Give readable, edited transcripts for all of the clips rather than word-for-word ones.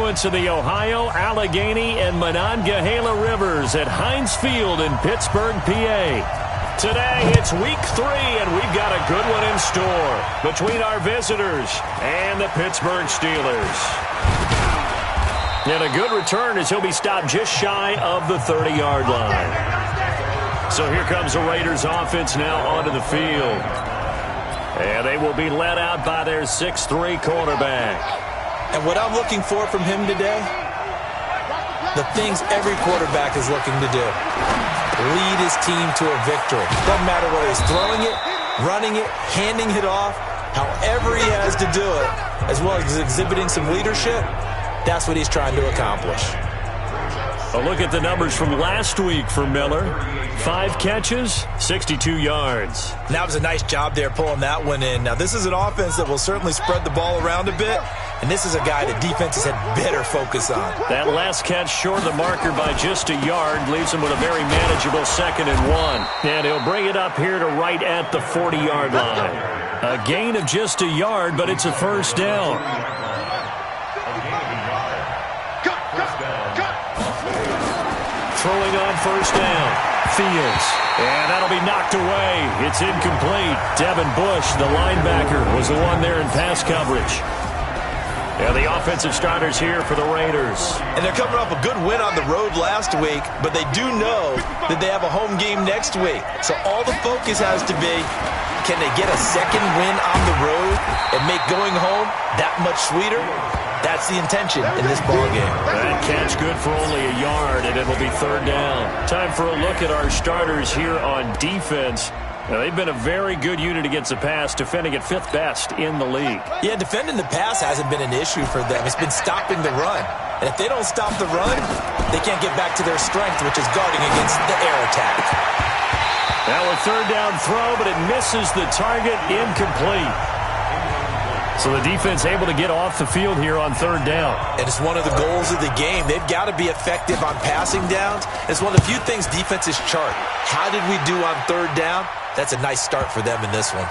confluence of the Ohio, Allegheny, and Monongahela Rivers at Heinz Field in Pittsburgh, PA. Today, it's week 3, and we've got a good one in store between our visitors and the Pittsburgh Steelers. And a good return as he'll be stopped just shy of the 30-yard line. So here comes the Raiders offense now onto the field. And they will be led out by their 6'3 quarterback. And what I'm looking for from him today, the things every quarterback is looking to do. Lead his team to a victory. Doesn't matter whether he's throwing it, running it, handing it off, however he has to do it, as well as exhibiting some leadership, that's what he's trying to accomplish. A look at the numbers from last week for Miller. 5 catches, 62 yards. And that was a nice job there pulling that one in. Now, this is an offense that will certainly spread the ball around a bit, and this is a guy that defenses had better focus on. That last catch short of the marker by just a yard leaves him with a very manageable 2nd and 1. And he'll bring it up here to right at the 40-yard line. A gain of just a yard, but it's a first down. Throwing on first down. Fields. And that'll be knocked away. It's incomplete. Devin Bush, the linebacker, was the one there in pass coverage. And the offensive starters here for the Raiders. And they're coming off a good win on the road last week, but they do know that they have a home game next week. So all the focus has to be, can they get a second win on the road and make going home that much sweeter? That's the intention in this ballgame. That catch good for only a yard, and it'll be 3rd down. Time for a look at our starters here on defense. Now, they've been a very good unit against the pass, defending at 5th best in the league. Yeah, defending the pass hasn't been an issue for them. It's been stopping the run. And if they don't stop the run, they can't get back to their strength, which is guarding against the air attack. Now a 3rd down throw, but it misses the target, incomplete. So the defense able to get off the field here on 3rd down. And it's one of the goals of the game. They've got to be effective on passing downs. It's one of the few things defenses chart. How did we do on 3rd down? That's a nice start for them in this one.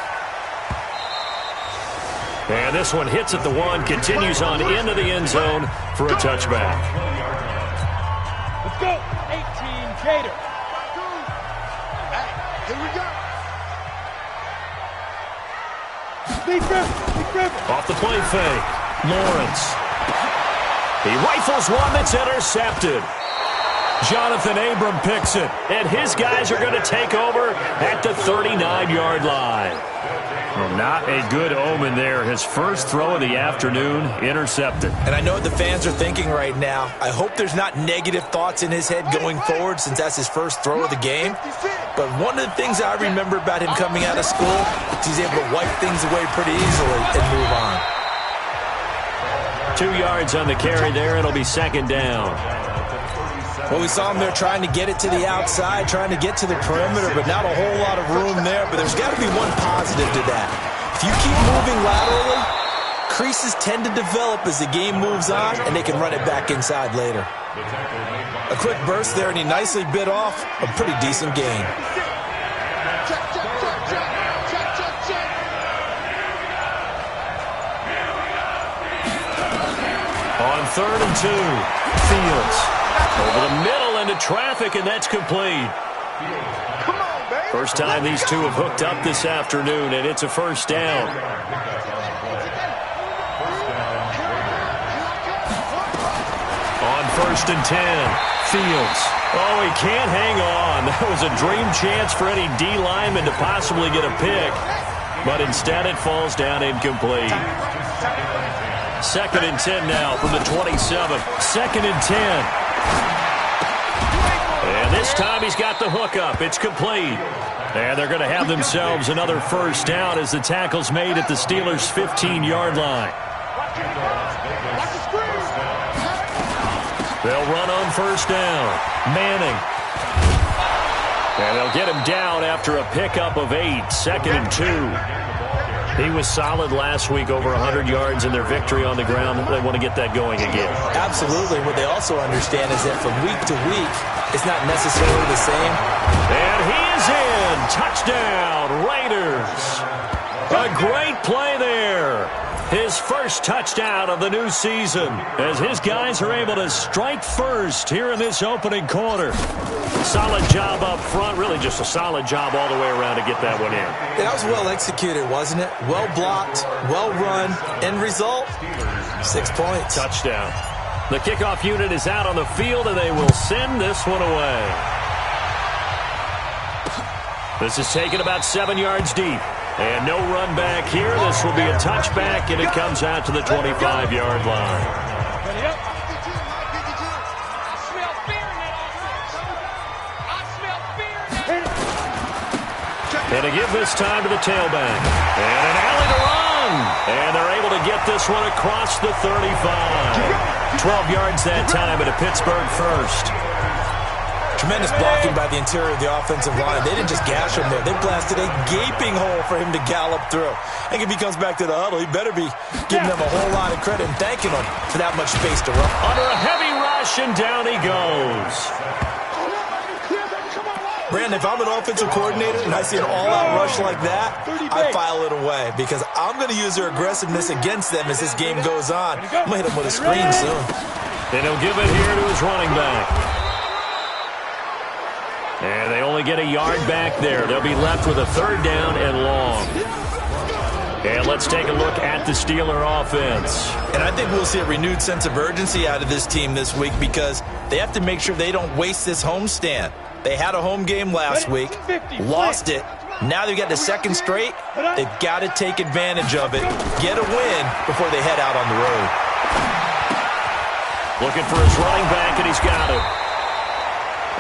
And this one hits at the 1, continues on into the end zone for a touchback. Let's go. 18 Gator. Here we go. Off the play fake. Lawrence. He rifles one that's intercepted. Jonathan Abram picks it, and his guys are going to take over at the 39-yard line. Well, not a good omen there. His first throw of the afternoon intercepted. And I know what the fans are thinking right now. I hope there's not negative thoughts in his head going forward since that's his first throw of the game. But one of the things I remember about him coming out of school is he's able to wipe things away pretty easily and move on. 2 yards on the carry there. It'll be 2nd down. Well, we saw him there trying to get it to the outside, trying to get to the perimeter, but not a whole lot of room there. But there's got to be one positive to that. If you keep moving laterally, creases tend to develop as the game moves on, and they can run it back inside later. A quick burst there, and he nicely bit off a pretty decent gain. On 3rd and 2, Fields. Over the middle into traffic, and that's complete. First time these two have hooked up this afternoon, and it's a first down. On 1st and 10, Fields. Oh, he can't hang on. That was a dream chance for any D lineman to possibly get a pick, but instead it falls down incomplete. 2nd and 10 now from the 27. 2nd and 10. And this time he's got the hookup. It's complete. And they're going to have themselves another first down as the tackle's made at the Steelers' 15-yard line. They'll run on first down. Manning. And they'll get him down after a pickup of 8. 2nd and 2. He was solid last week, over 100 yards in their victory on the ground. They want to get that going again. Absolutely. What they also understand is that from week to week, it's not necessarily the same. And he is in. Touchdown, Raiders. A great play there. His first touchdown of the new season as his guys are able to strike first here in this opening quarter. Solid job up front, really just a solid job all the way around to get that one in. That was well executed, wasn't it? Well blocked, well run. End result, 6 points. Touchdown. The kickoff unit is out on the field, and they will send this one away. This is taken about 7 yards deep. And no run back here. This will be a touchback, and it comes out to the 25-yard line. And a give this time to the tailback. And an alley to run. And they're able to get this one across the 35. 12 yards that time, and a Pittsburgh first. Tremendous blocking by the interior of the offensive line. They didn't just gash him there. They blasted a gaping hole for him to gallop through. I think if he comes back to the huddle, he better be giving them a whole lot of credit and thanking them for that much space to run. Under a heavy rush, and down he goes. Brandon, if I'm an offensive coordinator and I see an all-out rush like that, I file it away because I'm going to use their aggressiveness against them as this game goes on. I'm going to hit them with a screen soon. And he'll give it here to his running back. And they only get a yard back there. They'll be left with a third down and long. And let's take a look at the Steeler offense. And I think we'll see a renewed sense of urgency out of this team this week because they have to make sure they don't waste this homestand. They had a home game last week, lost it. Now they've got the second straight. They've got to take advantage of it, get a win before they head out on the road. Looking for his running back, and he's got it.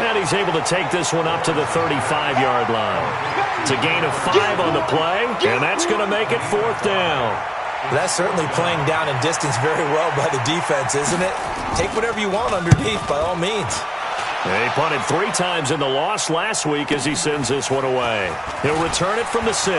And he's able to take this one up to the 35-yard line. It's a gain of 5 on the play, and that's going to make it fourth down. That's certainly playing down in distance very well by the defense, isn't it? Take whatever you want underneath, by all means. He punted 3 times in the loss last week as he sends this one away. He'll return it from the 6.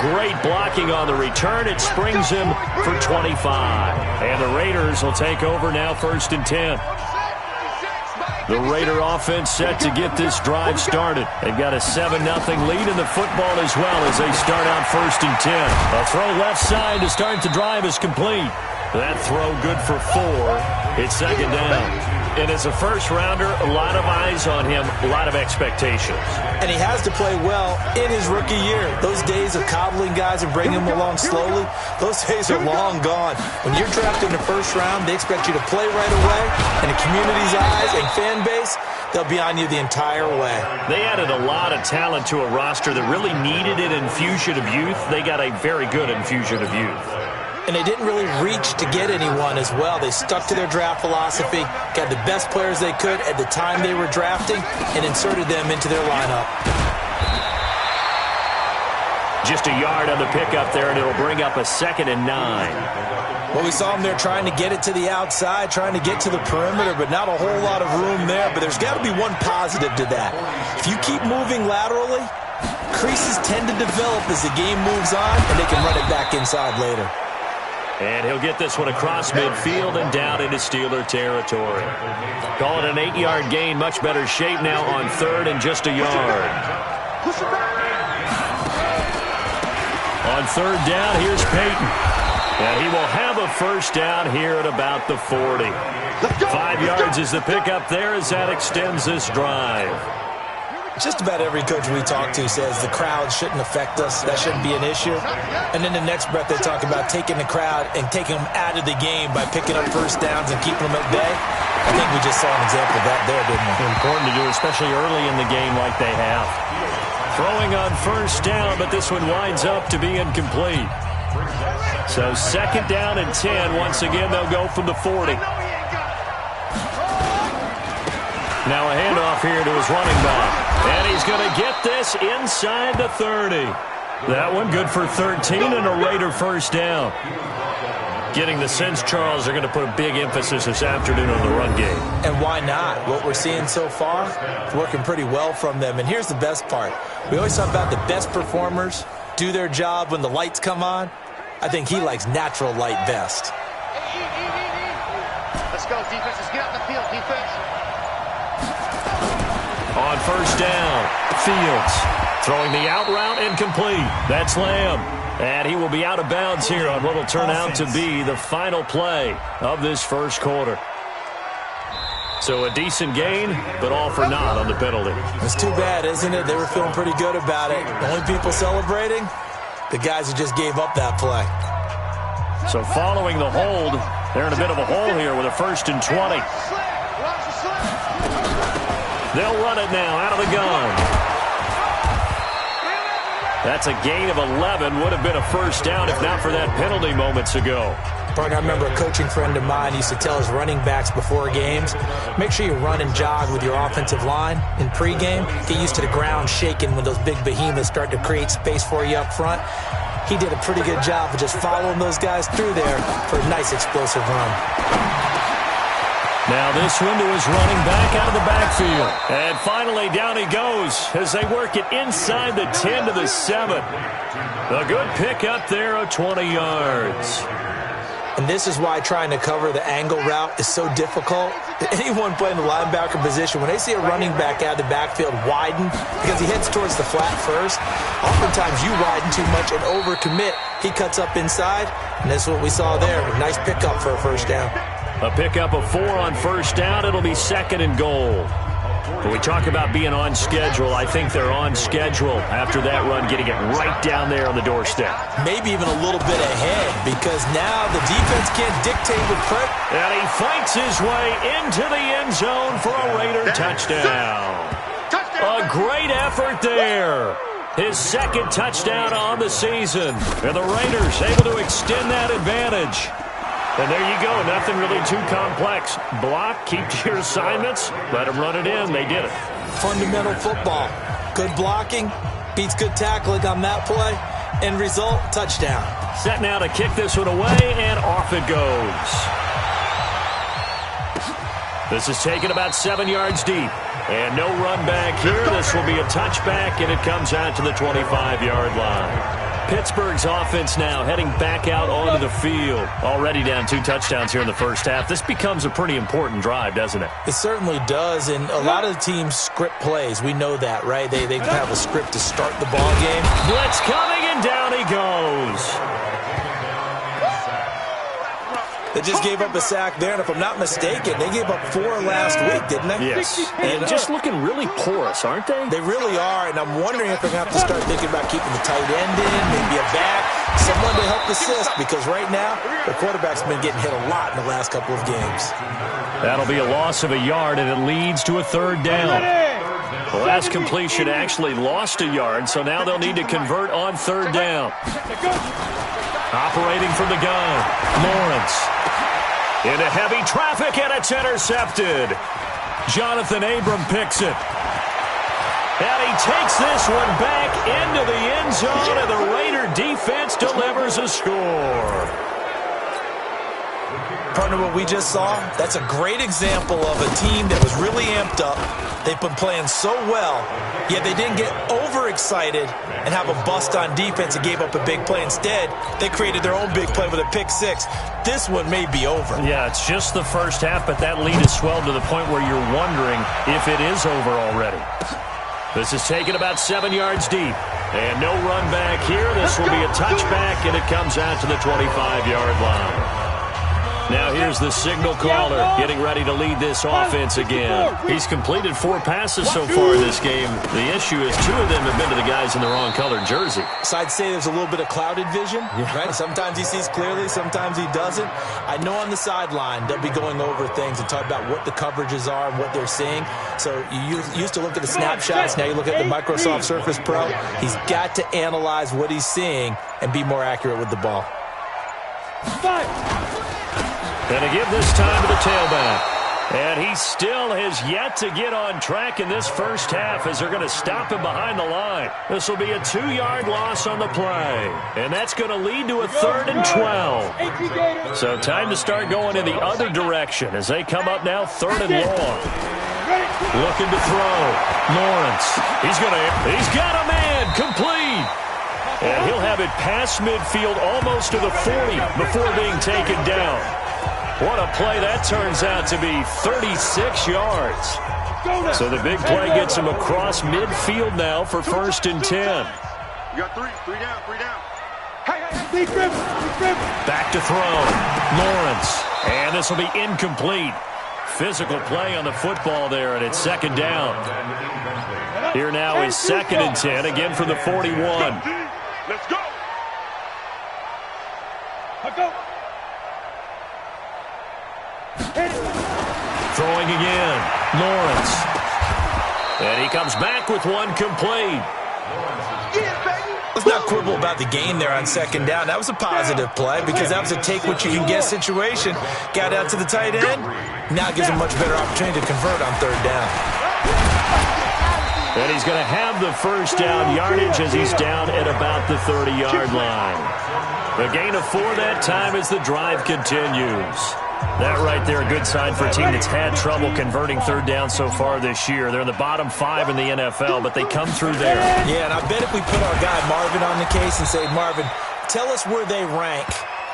Great blocking on the return. It springs him for 25. And the Raiders will take over now, 1st and 10. The Raider offense set to get this drive started. They've got a 7-0 lead in the football as well as they start out 1st and 10. A throw left side to start the drive is complete. That throw good for 4. It's 2nd down. And as a first-rounder, a lot of eyes on him, a lot of expectations. And he has to play well in his rookie year. Those days of coddling guys and bringing them along slowly, those days are long gone. When you're drafted in the first round, they expect you to play right away. And the community's eyes and fan base, they'll be on you the entire way. They added a lot of talent to a roster that really needed an infusion of youth. They got a very good infusion of youth. And they didn't really reach to get anyone as well. They stuck to their draft philosophy, got the best players they could at the time they were drafting, and inserted them into their lineup. Just a yard on the pickup there, and it'll bring up a 2nd and 9. Well, we saw them there trying to get it to the outside, trying to get to the perimeter, but not a whole lot of room there. But there's got to be one positive to that. If you keep moving laterally, creases tend to develop as the game moves on, and they can run it back inside later. And he'll get this one across midfield and down into Steeler territory. Call it an 8-yard gain. Much better shape now on 3rd and just a yard. On 3rd down, here's Peyton. And he will have a first down here at about the 40. 5 yards is the pickup there as that extends this drive. Just about every coach we talk to says the crowd shouldn't affect us. That shouldn't be an issue. And then the next breath they talk about taking the crowd and taking them out of the game by picking up first downs and keeping them at bay. I think we just saw an example of that there, didn't we? Important to do, especially early in the game like they have. Throwing on first down, but this one winds up to be incomplete. So 2nd down and 10. Once again, they'll go from the 40. Now a handoff here to his running back. And he's going to get this inside the 30. That one good for 13 and a Raider first down. Getting the sense, Charles, they're going to put a big emphasis this afternoon on the run game. And why not? What we're seeing so far, it's working pretty well from them. And here's the best part. We always talk about the best performers do their job when the lights come on. I think he likes natural light best. Let's go, defense. Let's get out the field, defense. On first down, Fields throwing the out route incomplete. That's Lamb. And he will be out of bounds here on what will turn out to be the final play of this first quarter. So a decent gain, but all for naught on the penalty. It's too bad, isn't it? They were feeling pretty good about it. The only people celebrating, the guys who just gave up that play. So following the hold, they're in a bit of a hole here with a 1st and 20. They'll run it now out of the gun. That's a gain of 11. Would have been a first down if not for that penalty moments ago. Partner, I remember a coaching friend of mine used to tell his running backs before games, make sure you run and jog with your offensive line in pregame. Get used to the ground shaking when those big behemoths start to create space for you up front. He did a pretty good job of just following those guys through there for a nice explosive run. Now this one to his running back out of the backfield. And finally down he goes as they work it inside the 10 to the 7. A good pick up there of 20 yards. And this is why trying to cover the angle route is so difficult. Anyone playing the linebacker position, when they see a running back out of the backfield widen because he heads towards the flat first, oftentimes you widen too much and overcommit. He cuts up inside, and that's what we saw there. A nice pickup for a first down. A pickup of 4 on first down. It'll be 2nd and goal. When we talk about being on schedule, I think they're on schedule after that run, getting it right down there on the doorstep. Maybe even a little bit ahead because now the defense can't dictate with pressure. And he fights his way into the end zone for a Raider touchdown. A great effort there. His 2nd touchdown on the season. And the Raiders able to extend that advantage. And there you go, nothing really too complex. Block, keep to your assignments, let them run it in. They did it. Fundamental football. Good blocking, beats good tackling on that play. End result, touchdown. Set now to kick this one away, and off it goes. This is taken about 7 yards deep. And no run back here. This will be a touchback, and it comes out to the 25-yard line. Pittsburgh's offense now heading back out onto the field. Already down 2 touchdowns here in the first half. This becomes a pretty important drive, doesn't it? It certainly does, and a lot of the teams script plays. We know that, right? They have a script to start the ball game. Blitz coming, and down he goes. They just gave up a sack there, and if I'm not mistaken, they gave up 4 last week, didn't they? Yes. And just looking really porous, aren't they? They really are, and I'm wondering if they're going to have to start thinking about keeping the tight end in, maybe a back, someone to help assist, because right now, the quarterback's been getting hit a lot in the last couple of games. That'll be a loss of a yard, and it leads to a 3rd down. The last completion actually lost a yard, so now they'll need to convert on 3rd down. Operating from the gun, Lawrence. Into heavy traffic, and it's intercepted. Jonathan Abram picks it. And he takes this one back into the end zone, and the Raider defense delivers a score. Partner, what we just saw, that's a great example of a team that was really amped up. They've been playing so well, yet they didn't get overexcited and have a bust on defense and gave up a big play. Instead, they created their own big play with a pick 6. This one may be over. Yeah, it's just the first half, but that lead has swelled to the point where you're wondering if it is over already. This is taken about 7 yards deep. And no run back here. This will be a touchback, and it comes out to the 25-yard line. Now here's the signal caller getting ready to lead this offense again. He's completed 4 passes so far in this game. The issue is 2 of them have been to the guys in the wrong colored jersey. So I'd say there's a little bit of clouded vision, right? Sometimes he sees clearly, sometimes he doesn't. I know on the sideline they'll be going over things and talk about what the coverages are and what they're seeing. So you used to look at the snapshots, now you look at the Microsoft Surface Pro. He's got to analyze what he's seeing and be more accurate with the ball. And to give this time to the tailback. And he still has yet to get on track in this first half as they're going to stop him behind the line. This will be a 2-yard loss on the play. And that's going to lead to a 3rd and 12. So time to start going in the other direction as they come up now 3rd and long. Looking to throw. Lawrence. He's got a man complete. And he'll have it past midfield almost to the 40 before being taken down. What a play that turns out to be, 36 yards. So the big play gets him across midfield now for 1st and 10. You got three down. Hey, Back to throw. Lawrence. And this will be incomplete. Physical play on the football there, and it's 2nd down. Here now is 2nd and 10, again from the 41. Let's go. Throwing again. Lawrence. And he comes back with one complete. Let's not quibble about the gain there on 2nd down. That was a positive play because that was a take-what-you-can-get situation. Got out to the tight end. Now it gives him a much better opportunity to convert on 3rd down. And he's going to have the 1st down yardage as he's down at about the 30-yard line. The gain of 4 that time as the drive continues. That right there, a good sign for a team that's had trouble converting 3rd down so far this year. They're in the bottom 5 in the NFL, but they come through there. Yeah, and I bet if we put our guy Marvin on the case and say, Marvin, tell us where they rank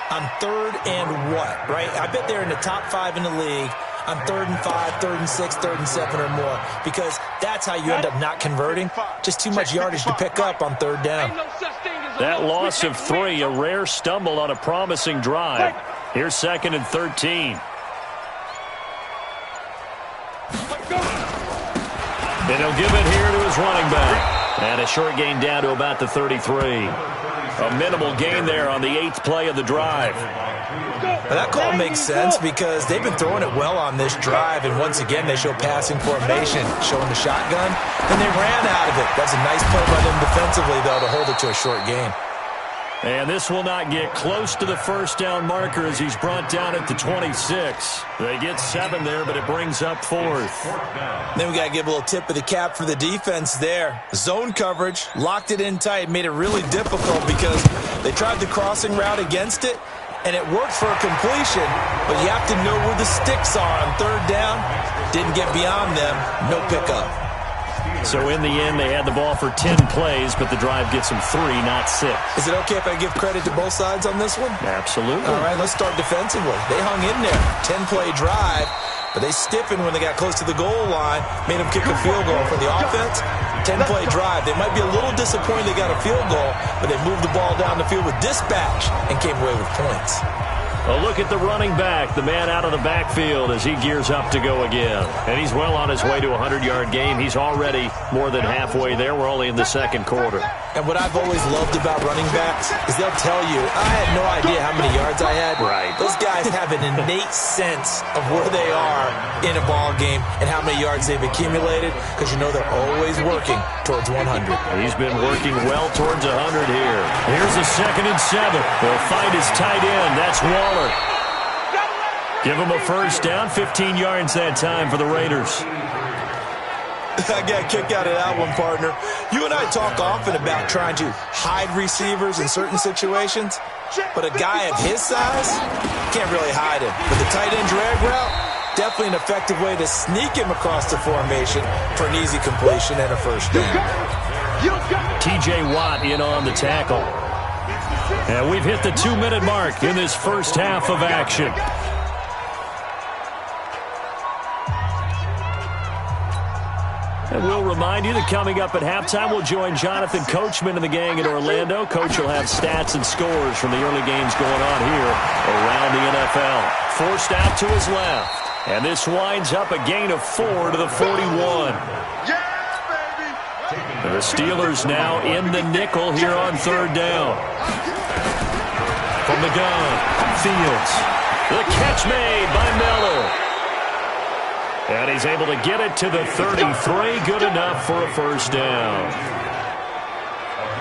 on 3rd and what, right? I bet they're in the top 5 in the league on 3rd and 5, 3rd and 6, 3rd and 7 or more, because that's how you end up not converting. Just too much yardage to pick up on 3rd down. That loss of 3, a rare stumble on a promising drive. Here's 2nd and 13. And he'll give it here to his running back. And a short gain down to about the 33. A minimal gain there on the 8th play of the drive. Well, that call makes sense because they've been throwing it well on this drive, and once again they show passing formation, showing the shotgun, and they ran out of it. That's a nice play by them defensively, though, to hold it to a short gain. And this will not get close to the 1st down marker as he's brought down at the 26. They get 7 there, but it brings up 4th. Then we got to give a little tip of the cap for the defense there. Zone coverage, locked it in tight, made it really difficult because they tried the crossing route against it, and it worked for a completion, but you have to know where the sticks are on 3rd down. Didn't get beyond them, no pickup. So in the end, they had the ball for 10 plays, but the drive gets them 3, not 6. Is it okay if I give credit to both sides on this one? Absolutely. All right, let's start defensively. They hung in there. 10-play drive, but they stiffened when they got close to the goal line, made them kick a field goal. For the offense, 10-play drive. They might be a little disappointed they got a field goal, but they moved the ball down the field with dispatch and came away with points. A look at the running back, the man out of the backfield as he gears up to go again. And he's well on his way to a 100-yard game. He's already more than halfway there. We're only in the 2nd quarter. And what I've always loved about running backs is they'll tell you, I had no idea how many yards I had. Right. Those guys have an innate sense of where they are in a ball game and how many yards they've accumulated because you know they're always working towards 100. He's been working well towards 100 here. Here's a 2nd and 7. They'll find his tight end. That's Waller. Give him a 1st down, 15 yards that time for the Raiders. I got a kick out of that one, partner. You and I talk often about trying to hide receivers in certain situations, but a guy of his size can't really hide him. But the tight end drag route, definitely an effective way to sneak him across the formation for an easy completion and a 1st down. T.J. Watt in on the tackle. And we've hit the 2-minute mark in this 1st half of action. And we'll remind you that coming up at halftime, we'll join Jonathan Coachman and the gang in Orlando. Coach will have stats and scores from the early games going on here around the NFL. Forced out to his left. And this winds up a gain of 4 to the 41. And the Steelers now in the nickel here on 3rd down. From the gun, Fields. The catch made by Miller. And he's able to get it to the 33. Good enough for a 1st down.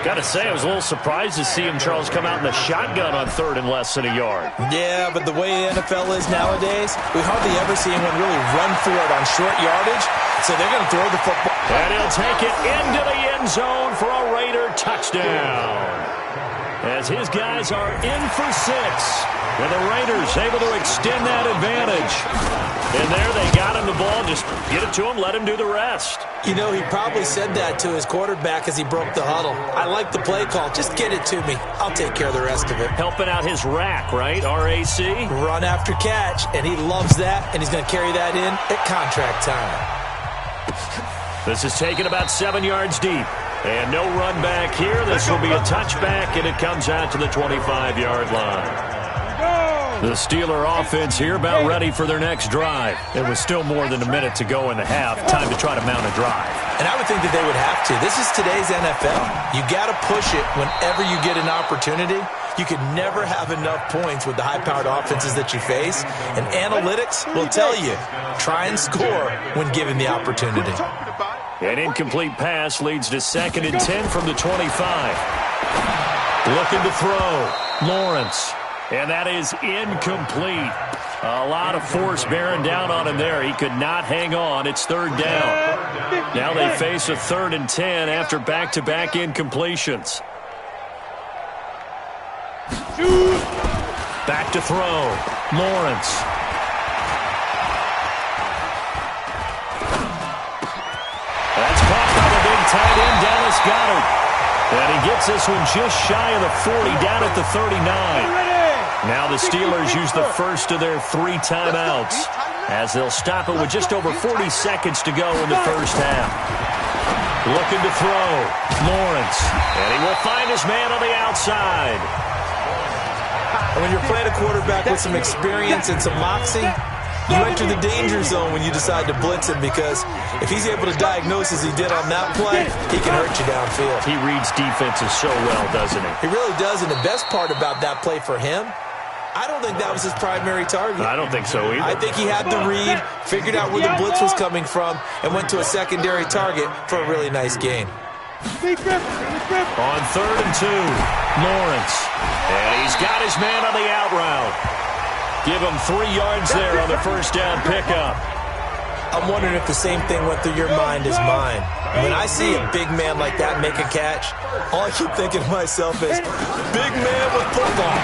Got to say, I was a little surprised to see him, Charles, come out in the shotgun on 3rd and less than a yard. Yeah, but the way the NFL is nowadays, we hardly ever see anyone really run for it on short yardage. So they're going to throw the football. And he'll take it into the end zone for a Raider touchdown. As his guys are in for 6. And the Raiders able to extend that advantage. And there they got him the ball, just get it to him, let him do the rest. You know, he probably said that to his quarterback as he broke the huddle. I like the play call. Just get it to me. I'll take care of the rest of it. Helping out his rack, right? RAC? Run after catch, and he loves that, and he's going to carry that in at contract time. This is taken about 7 yards deep. And no run back here. This will be a touchback, and it comes out to the 25-yard line. The Steeler offense here about ready for their next drive. It was still more than a minute to go in the half. Time to try to mount a drive. And I would think that they would have to. This is today's NFL. You got to push it whenever you get an opportunity. You can never have enough points with the high-powered offenses that you face. And analytics will tell you, try and score when given the opportunity. An incomplete pass leads to 2nd and 10 from the 25. Looking to throw. Lawrence. And that is incomplete. A lot of force bearing down on him there. He could not hang on. It's 3rd down. Now they face a 3rd and 10 after back-to-back incompletions. Back to throw. Lawrence. That's caught by the big tight end, Dallas Goedert. And he gets this one just shy of the 40, down at the 39. Now the Steelers use the first of their 3 timeouts as they'll stop it with just over 40 seconds to go in the first half. Looking to throw. Lawrence. And he will find his man on the outside. And when you're playing a quarterback with some experience and some moxie, you enter the danger zone when you decide to blitz him, because if he's able to diagnose as he did on that play, he can hurt you downfield. He reads defenses so well, doesn't he? He really does, and the best part about that play for him, I don't think that was his primary target. I don't think so either. I think he had the read, figured out where the blitz was coming from, and went to a secondary target for a really nice gain. On 3rd and 2, Lawrence. And he's got his man on the out route. Give him 3 yards there on the first down pickup. I'm wondering if the same thing went through your mind as mine. When I see a big man like that make a catch, all I keep thinking to myself is, big man with football.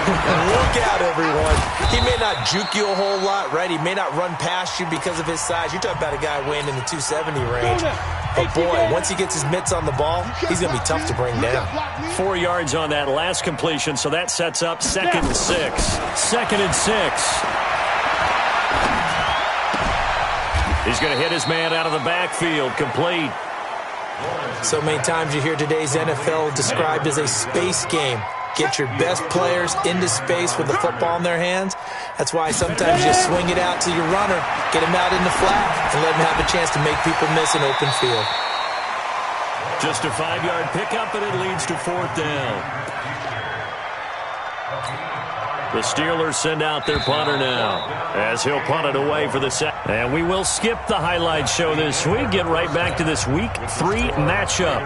Look out, everyone. He may not juke you a whole lot, right? He may not run past you because of his size. You're talking about a guy weighing in the 270 range. But, boy, once he gets his mitts on the ball, he's going to be tough to bring down. 4 yards on that last completion, so that sets up 2nd and 6. 2nd and 6. He's going to hit his man out of the backfield, complete. So many times you hear today's NFL described as a space game. Get your best players into space with the football in their hands. That's why sometimes you swing it out to your runner, get him out in the flat, and let him have a chance to make people miss an open field. Just a 5-yard pickup, and it leads to 4th down. The Steelers send out their punter now as he'll punt it away for the second. And we will skip the highlight show this week. Get right back to this Week 3 matchup.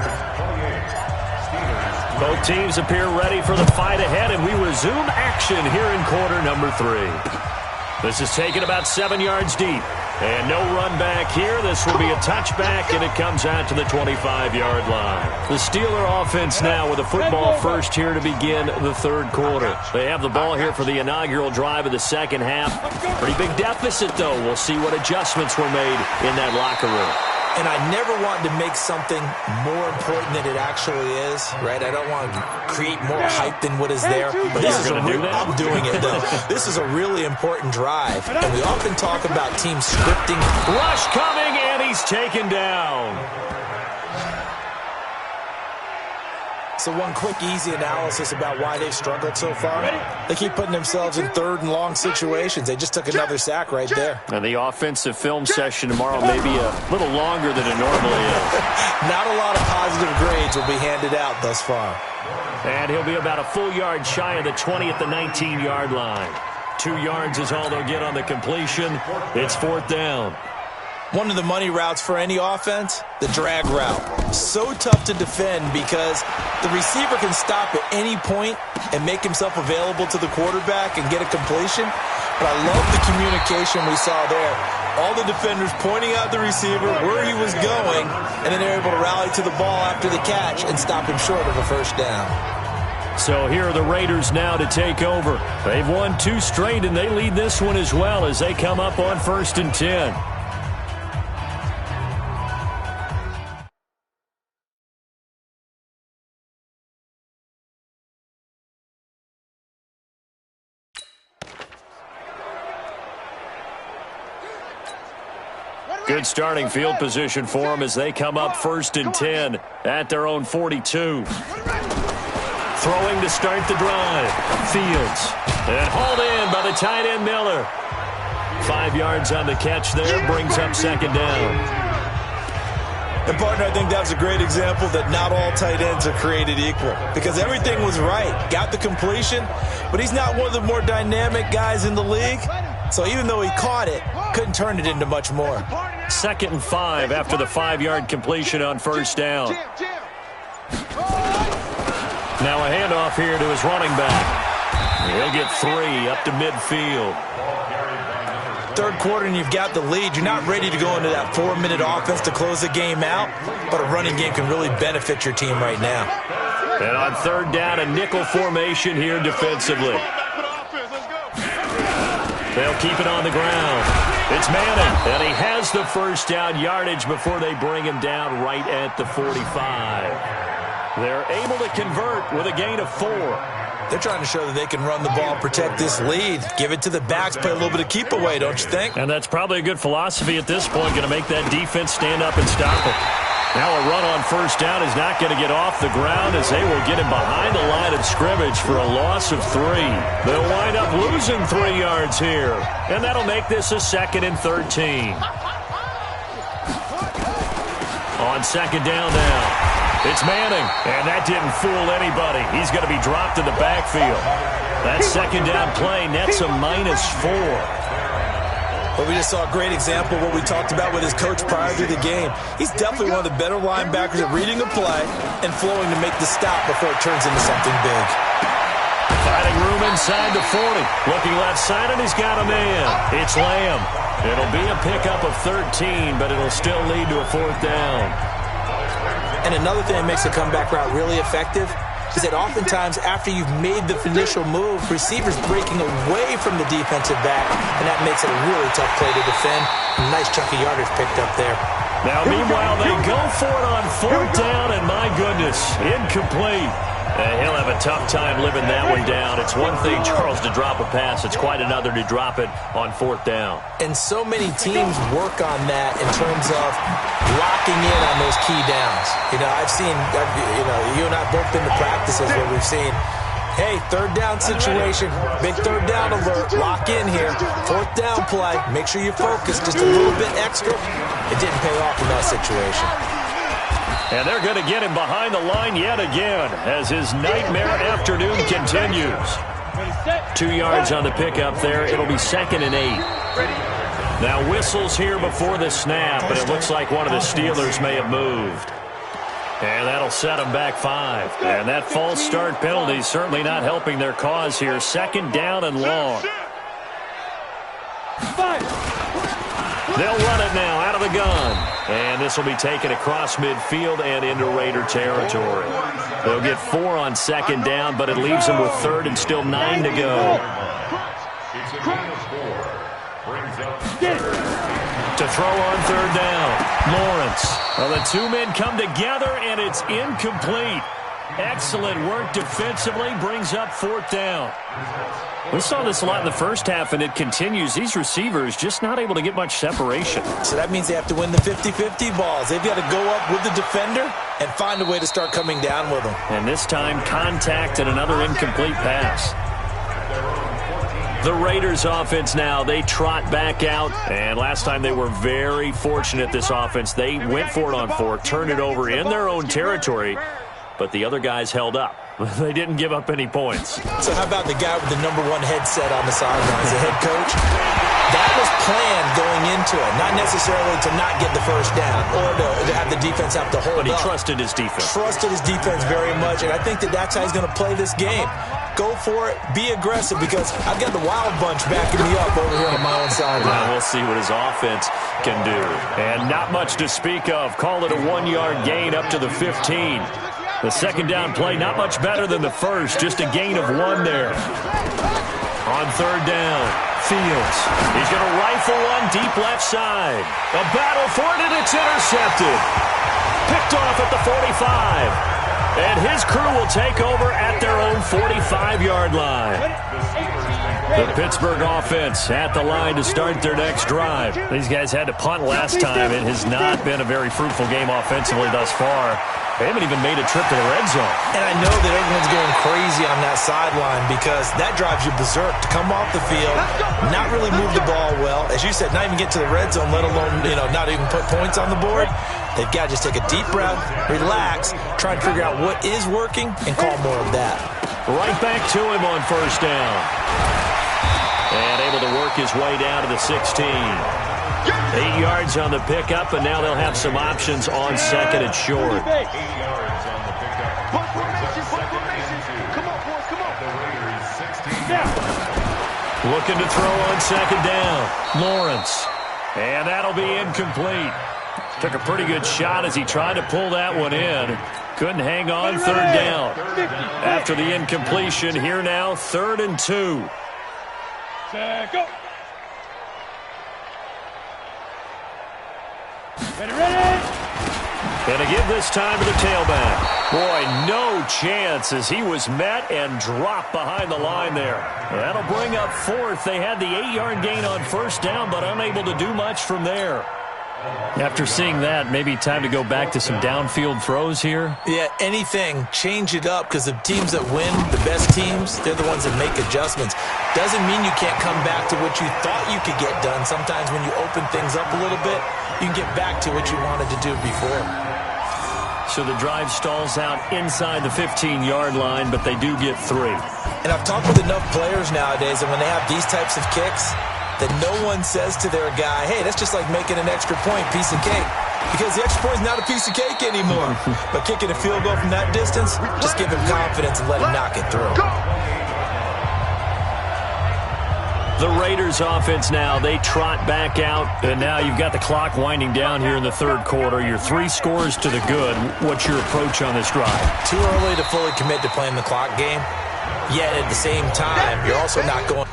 Both teams appear ready for the fight ahead, and we resume action here in quarter number 3. This is taken about 7 yards deep. And no run back here. This will be a touchback, and it comes out to the 25-yard line. The Steeler offense now with a football first here to begin the 3rd quarter. They have the ball here for the inaugural drive of the second half. Pretty big deficit, though. We'll see what adjustments were made in that locker room. And I never wanted to make something more important than it actually is, right? I don't want to create more hype than what is there. But this is I'm doing it, though. This is a really important drive. And we often talk about teams scripting. Rush coming, and he's taken down. So one quick, easy analysis about why they've struggled so far. They keep putting themselves in 3rd and long situations. They just took another sack right there. And the offensive film session tomorrow may be a little longer than it normally is. Not a lot of positive grades will be handed out thus far. And he'll be about a full yard shy of the 20 at the 19-yard line. 2 yards is all they'll get on the completion. It's 4th down. One of the money routes for any offense, the drag route. So tough to defend because the receiver can stop at any point and make himself available to the quarterback and get a completion. But I love the communication we saw there. All the defenders pointing out the receiver, where he was going, and then they're able to rally to the ball after the catch and stop him short of a first down. So here are the Raiders now to take over. They've won 2 straight, and they lead this one as well as they come up on 1st and 10. Good starting field position for them as they come up 1st and 10 at their own 42. Throwing to start the drive. Fields. And hauled in by the tight end Miller. 5 yards on the catch there. Brings up 2nd down. And, partner, I think that was a great example that not all tight ends are created equal. Because everything was right. Got the completion, but he's not one of the more dynamic guys in the league. So even though he caught it, couldn't turn it into much more. 2nd and 5 after the 5-yard completion on 1st down. Now a handoff here to his running back. He'll get 3 up to midfield. 3rd quarter and you've got the lead. You're not ready to go into that 4-minute offense to close the game out, but a running game can really benefit your team right now. And on 3rd down, a nickel formation here defensively. They'll keep it on the ground. It's Manning, and he has the 1st down yardage before they bring him down right at the 45. They're able to convert with a gain of 4. They're trying to show that they can run the ball, protect this lead, give it to the backs, play a little bit of keep away, don't you think? And that's probably a good philosophy at this point, going to make that defense stand up and stop it. Now a run on 1st down is not going to get off the ground as they will get him behind the line of scrimmage for a loss of 3. They'll wind up losing 3 yards here, and that'll make this a 2nd and 13. On 2nd down now. It's Manning, and that didn't fool anybody. He's going to be dropped in the backfield. That 2nd down play nets a -4. But we just saw a great example of what we talked about with his coach prior to the game. He's definitely one of the better linebackers at reading a play and flowing to make the stop before it turns into something big. Finding room inside the 40. Looking left side, and he's got a man. It's Lamb. It'll be a pickup of 13, but it'll still lead to a 4th down. And another thing that makes a comeback route really effective is that oftentimes after you've made the initial move, receivers breaking away from the defensive back, and that makes it a really tough play to defend. A nice chunk of yardage picked up there. Now, meanwhile, they go for it on 4th down, and my goodness, incomplete. He'll have a tough time living that one down. It's one thing, Charles, to drop a pass. It's quite another to drop it on 4th down. And so many teams work on that in terms of locking in on those key downs. I've seen, you and I both been to practices where we've seen, hey, 3rd down situation, big 3rd down alert, lock in here, 4th down play, make sure you focus just a little bit extra. It didn't pay off in that situation. And they're going to get him behind the line yet again as his nightmare afternoon continues. 2 yards on the pickup there. It'll be 2nd and 8. Now whistles here before the snap, but it looks like one of the Steelers may have moved. And that'll set them back 5. And that false start penalty certainly not helping their cause here. 2nd down and long. They'll run it now out of the gun. And this will be taken across midfield and into Raider territory. They'll get 4 on 2nd down, but it leaves them with 3rd and still 9 to go. To throw on 3rd down, Lawrence. Well, the 2 men come together, and it's incomplete. Excellent work defensively, brings up 4th down. We saw this a lot in the first half, and it continues. These receivers just not able to get much separation. So that means they have to win the 50-50 balls. They've got to go up with the defender and find a way to start coming down with them. And this time, contact and another incomplete pass. The Raiders offense now, they trot back out. And last time they were very fortunate, this offense. They went for it on 4, turned it over in their own territory, but the other guys held up. They didn't give up any points. So how about the guy with the #1 headset on the sidelines, the head coach? That was planned going into it, not necessarily to not get the 1st down or to have the defense have to hold up. But he trusted his defense. Trusted his defense very much, and I think that that's how he's going to play this game. Go for it, be aggressive, because I've got the Wild Bunch backing me up over here on my own sideline. Now we'll see what his offense can do. And not much to speak of. Call it a 1-yard gain up to the 15. The 2nd down play, not much better than the first, just a gain of 1 there. On 3rd down, Fields. He's going to rifle one deep left side. A battle for it, and it's intercepted. Picked off at the 45. And his crew will take over at their own 45-yard line. The Pittsburgh offense at the line to start their next drive. These guys had to punt last time. It has not been a very fruitful game offensively thus far. They haven't even made a trip to the red zone. And I know that everyone's going crazy on that sideline because that drives you berserk to come off the field, not really move the ball well. As you said, not even get to the red zone, let alone, not even put points on the board. They've got to just take a deep breath, relax, try and figure out what is working, and call more of that. Right back to him on first down. And able to work his way down to the 16. 8 yards on the pickup, and now they'll have some options on second and short. Looking to throw on second down. Lawrence. And that'll be incomplete. Took a pretty good shot as he tried to pull that one in. Couldn't hang on third down. After the incompletion, here now, 3rd and 2. Go. Ready. And to give this time to the tailback. Boy, no chance as he was met and dropped behind the line there. That'll bring up 4th. They had the 8-yard gain on first down, but unable to do much from there. After seeing that, maybe time to go back to some downfield throws here? Yeah, anything. Change it up because the teams that win, the best teams, they're the ones that make adjustments. Doesn't mean you can't come back to what you thought you could get done. Sometimes when you open things up a little bit, you can get back to what you wanted to do before. So the drive stalls out inside the 15-yard line, but they do get 3. And I've talked with enough players nowadays, and when they have these types of kicks, that no one says to their guy, hey, that's just like making an extra point, piece of cake. Because the extra point is not a piece of cake anymore. But kicking a field goal from that distance, just give him confidence and let him knock it through. The Raiders offense now, they trot back out, and now you've got the clock winding down here in the third quarter. Your 3 scores to the good. What's your approach on this drive? Too early to fully commit to playing the clock game. Yet at the same time, you're also not going...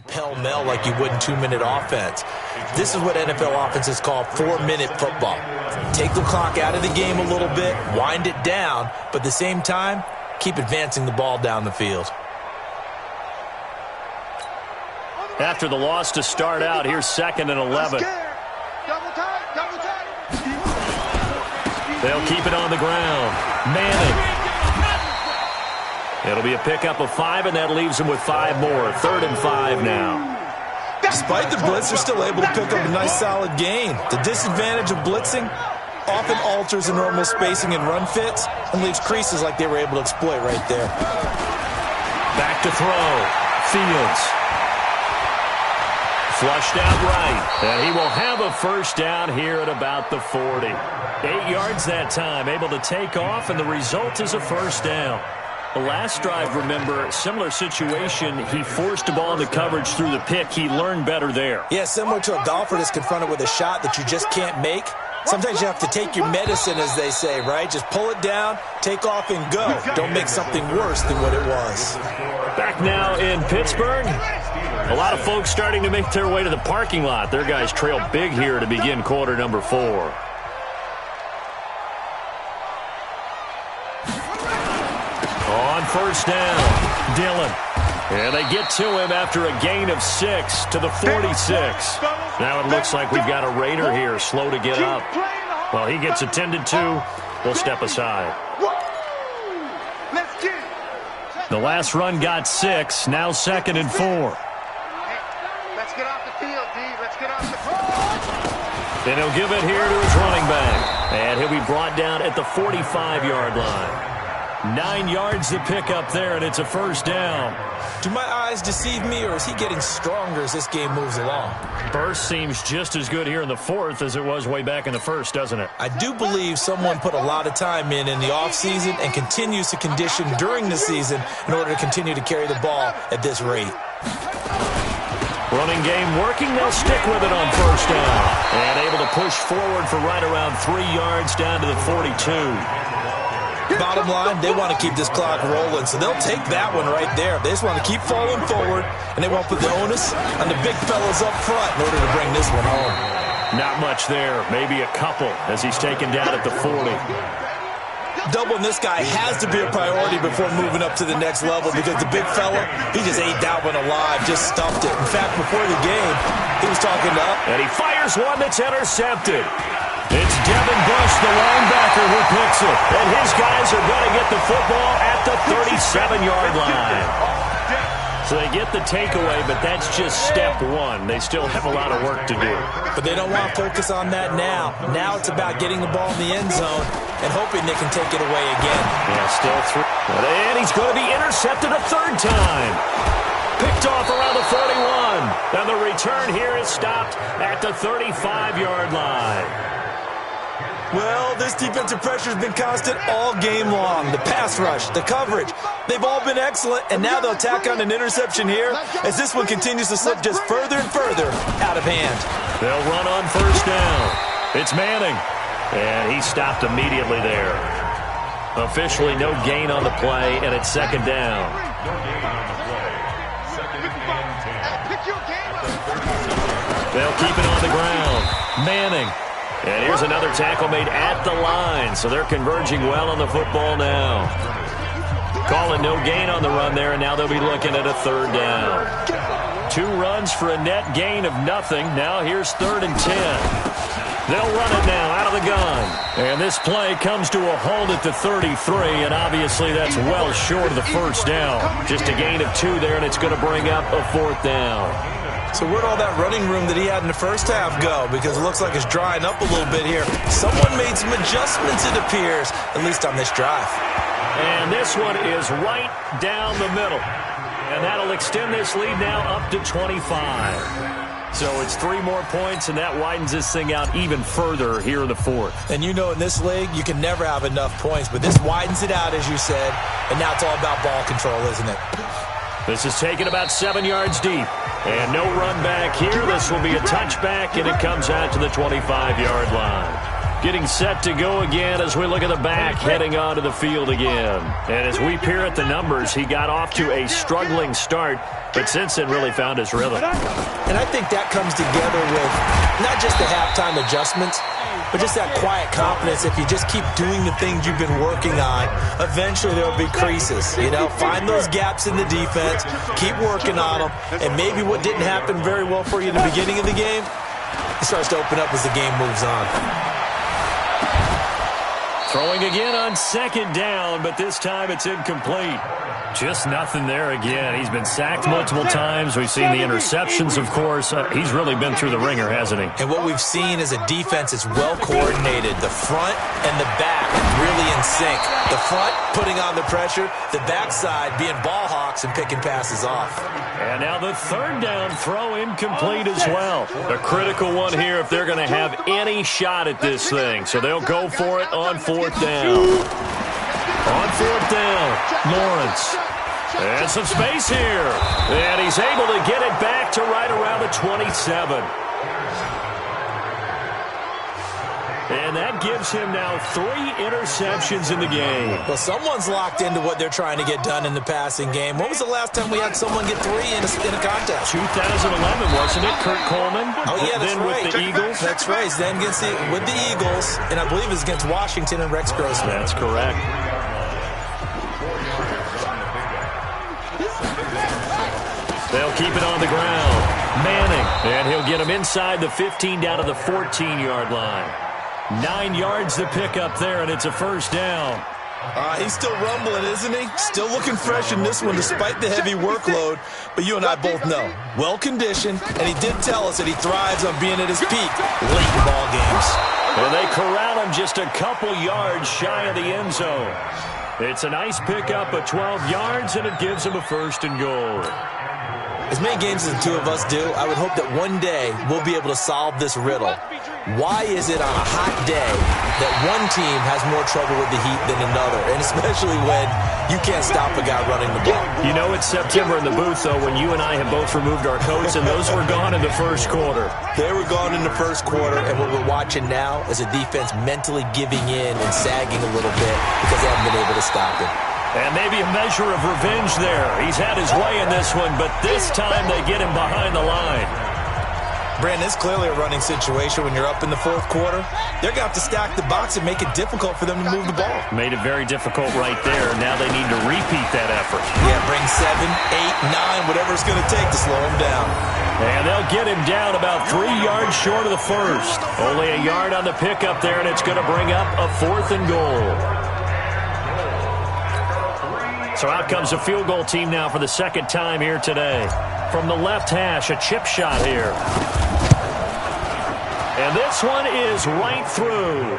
pell-mell like you would in 2-minute offense. This is what NFL offenses call 4-minute football. Take the clock out of the game a little bit, wind it down, but at the same time, keep advancing the ball down the field. After the loss to start out, here's 2nd and 11. They'll keep it on the ground. Manning. It'll be a pickup of 5, and that leaves them with 5 more. 3rd and 5 now. Despite the blitz, they're still able to pick up a nice solid gain. The disadvantage of blitzing often alters the normal spacing and run fits and leaves creases like they were able to exploit right there. Back to throw. Fields. Flushed out right. And he will have a first down here at about the 40. 8 yards that time. Able to take off, and the result is a first down. The last drive, remember, similar situation. He forced the ball into coverage through the pick. He learned better there. Yeah, similar to a golfer that's confronted with a shot that you just can't make. Sometimes you have to take your medicine, as they say, right? Just pull it down, take off, and go. Don't make something worse than what it was. Back now in Pittsburgh. A lot of folks starting to make their way to the parking lot. Their guys trail big here to begin quarter number 4. On first down, Dillon. And they get to him after a gain of 6 to the 46. Now it looks like we've got a Raider here, slow to get up. Well, he gets attended to. We'll step aside. Let's get it. The last run got 6, now 2nd and 4. Let's get off the field, D. Let's get off the field. And he'll give it here to his running back. And he'll be brought down at the 45-yard line. 9 yards to pick up there, and it's a first down. Do my eyes deceive me, or is he getting stronger as this game moves along? Burst seems just as good here in the 4th as it was way back in the 1st, doesn't it? I do believe someone put a lot of time in the offseason and continues to condition during the season in order to continue to carry the ball at this rate. Running game working. They'll stick with it on first down. And able to push forward for right around 3 yards down to the 42. Bottom line, they want to keep this clock rolling, so they'll take that one right there. They just want to keep falling forward, and they won't put the onus on the big fellas up front in order to bring this one home. Not much there, maybe a couple as he's taken down at the 40. Doubling this guy has to be a priority before moving up to the next level because the big fella, he just ate that one alive, just stuffed it. In fact, before the game, he was talking to us. And he fires one that's intercepted. It's Devin Bush, the linebacker, who picks it. And his guys are going to get the football at the 37-yard line. So they get the takeaway, but that's just step one. They still have a lot of work to do. But they don't want to focus on that now. Now it's about getting the ball in the end zone and hoping they can take it away again. Yeah, still through. And he's going to be intercepted a 3rd time. Picked off around the 41. And the return here is stopped at the 35-yard line. Well, this defensive pressure has been constant all game long. The pass rush, the coverage, they've all been excellent, and now they'll tack on an interception here as this one continues to slip just further and further out of hand. They'll run on first down. It's Manning, and he stopped immediately there. Officially no gain on the play, and it's 2nd down. They'll keep it on the ground. Manning. And here's another tackle made at the line, so they're converging well on the football now. Calling no gain on the run there, and now they'll be looking at a 3rd down. 2 runs for a net gain of nothing. Now here's 3rd and 10. They'll run it now out of the gun. And this play comes to a halt at the 33, and obviously that's well short of the first down. Just a gain of 2 there, and it's going to bring up a 4th down. So where'd all that running room that he had in the first half go? Because it looks like it's drying up a little bit here. Someone made some adjustments, it appears, at least on this drive. And this one is right down the middle. And that'll extend this lead now up to 25. So it's 3 more points, and that widens this thing out even further here in the 4th. And you know in this league, you can never have enough points, but this widens it out, as you said, and now it's all about ball control, isn't it? This is taken about 7 yards deep. And no run back here. This will be a touchback, and it comes out to the 25-yard line. Getting set to go again as we look at the back heading onto the field again. And as we peer at the numbers, he got off to a struggling start, but since then really found his rhythm. And I think that comes together with not just the halftime adjustments, but just that quiet confidence. If you just keep doing the things you've been working on, eventually there will be creases. You know, find those gaps in the defense, keep working on them, and maybe what didn't happen very well for you in the beginning of the game, it starts to open up as the game moves on. Throwing again on 2nd down, but this time it's incomplete. Just nothing there again. He's been sacked multiple times. We've seen the interceptions, of course. He's really been through the ringer, hasn't he? And what we've seen is a defense that's well coordinated. The front and the back really in sync. The front putting on the pressure, the backside being ball hawks and picking passes off. And now the 3rd down throw incomplete as well. A critical one here if they're going to have any shot at this thing. So they'll go for it on 4th down. On 4th down, Lawrence. And some space here. And he's able to get it back to right around the 27. And that gives him now 3 interceptions in the game. Well, someone's locked into what they're trying to get done in the passing game. When was the last time we had someone get 3 in a contest? 2011, wasn't it? Kurt Coleman. Oh, yeah, that's then right. With the Eagles. That's right. Then with the Eagles, and I believe it's against Washington and Rex Grossman. That's correct. They'll keep it on the ground. Manning. And he'll get him inside the 15 down to the 14-yard line. 9 yards to pick up there, and it's a first down. He's still rumbling, isn't he? Still looking fresh in this one despite the heavy workload. But you and I both know, well-conditioned, and he did tell us that he thrives on being at his peak late in ball games. And they corral him just a couple yards shy of the end zone. It's a nice pickup of 12 yards, and it gives him a first and goal. As many games as the two of us do, I would hope that one day we'll be able to solve this riddle. Why is it on a hot day that one team has more trouble with the heat than another, and especially when you can't stop a guy running the ball? You know it's September in the booth, though, when you and I have both removed our coats, and those were gone in the first quarter. They were gone in the first quarter, and what we're watching now is a defense mentally giving in and sagging a little bit because they haven't been able to stop it. And maybe a measure of revenge there. He's had his way in this one, but this time they get him behind the line. Brandon, it's clearly a running situation when you're up in the fourth quarter. They're going to have to stack the box and make it difficult for them to move the ball. Made it very difficult right there. Now they need to repeat that effort. Yeah, bring 7, 8, 9, whatever it's going to take to slow him down. And they'll get him down about 3 yards short of the first. Only a yard on the pickup there, and it's going to bring up a 4th and goal. So out comes a field goal team now for the second time here today. From the left hash, a chip shot here. And this one is right through.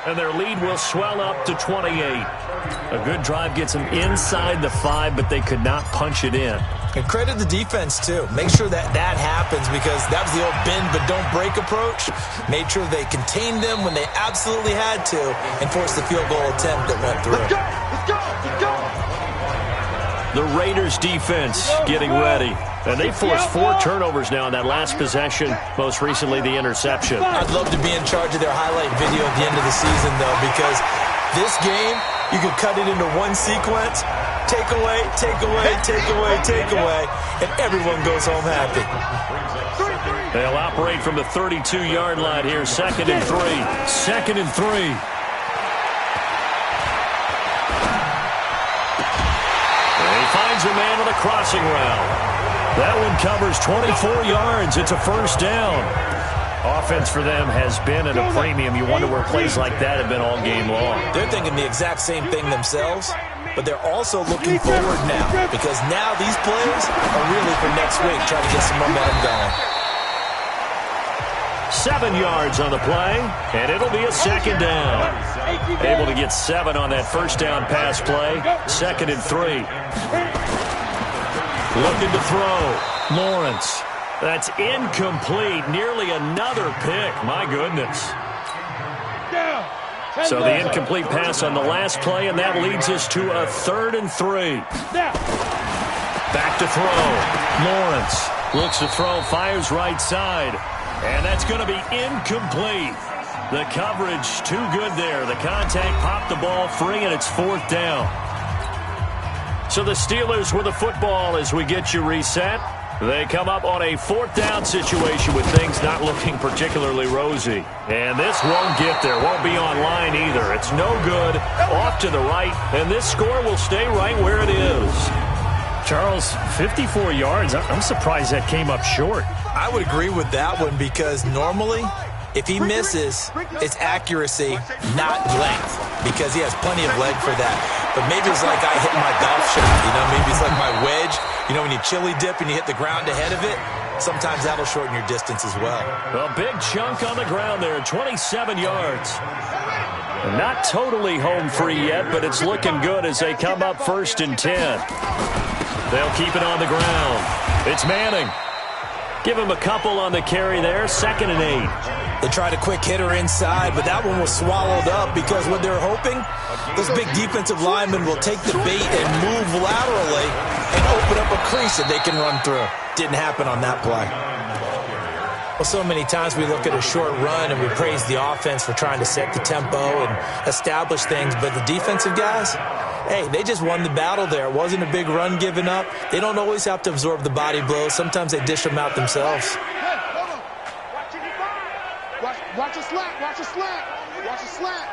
And their lead will swell up to 28. A good drive gets them inside the 5, but they could not punch it in. And credit the defense, too. Make sure that that happens because that was the old bend but don't break approach. Made sure they contained them when they absolutely had to and forced the field goal attempt that went through. Let's go! Let's go! Let's go! The Raiders defense getting ready. And they forced 4 turnovers now in that last possession, most recently the interception. I'd love to be in charge of their highlight video at the end of the season, though, because this game, you could cut it into one sequence, take away, take away, take away, take away, and everyone goes home happy. They'll operate from the 32-yard line here, 2nd and 3. 2nd and 3. Finds a man with a crossing route. That one covers 24 yards. It's a first down. Offense for them has been at a premium. You wonder where plays like that have been all game long. They're thinking the exact same thing themselves, but they're also looking forward now because now these plays are really for next week, trying to get some momentum going. 7 yards on the play, and it'll be a second down. Able to get 7 on that first down pass play. 2nd and 3. Looking to throw. Lawrence. That's incomplete. Nearly another pick. My goodness. So the incomplete pass on the last play, and that leads us to a 3rd and 3. Back to throw. Lawrence looks to throw, fires right side. And that's going to be incomplete. The coverage too good there. The contact popped the ball free, and it's 4th down. So the Steelers with the football as we get you reset. They come up on a 4th down situation with things not looking particularly rosy. And this won't get there. Won't be on line either. It's no good. Off to the right. And this score will stay right where it is. Charles, 54 yards. I'm surprised that came up short. I would agree with that one because normally, if he misses, it's accuracy, not length, because he has plenty of leg for that. But maybe it's like I hit my golf shot, maybe it's like my wedge. When you chili dip and you hit the ground ahead of it, sometimes that'll shorten your distance as well. A big chunk on the ground there, 27 yards. Not totally home free yet, but it's looking good as they come up 1st and 10. They'll keep it on the ground. It's Manning. Give him a couple on the carry there, 2nd and 8. They tried a quick hitter inside, but that one was swallowed up because what they're hoping, those big defensive linemen will take the bait and move laterally and open up a crease that they can run through. Didn't happen on that play. Well, so many times we look at a short run and we praise the offense for trying to set the tempo and establish things, but the defensive guys, hey, they just won the battle there. It wasn't a big run given up. They don't always have to absorb the body blows. Sometimes they dish them out themselves. Hey, hold on. Watch a slant. Watch a slant. Watch a slant.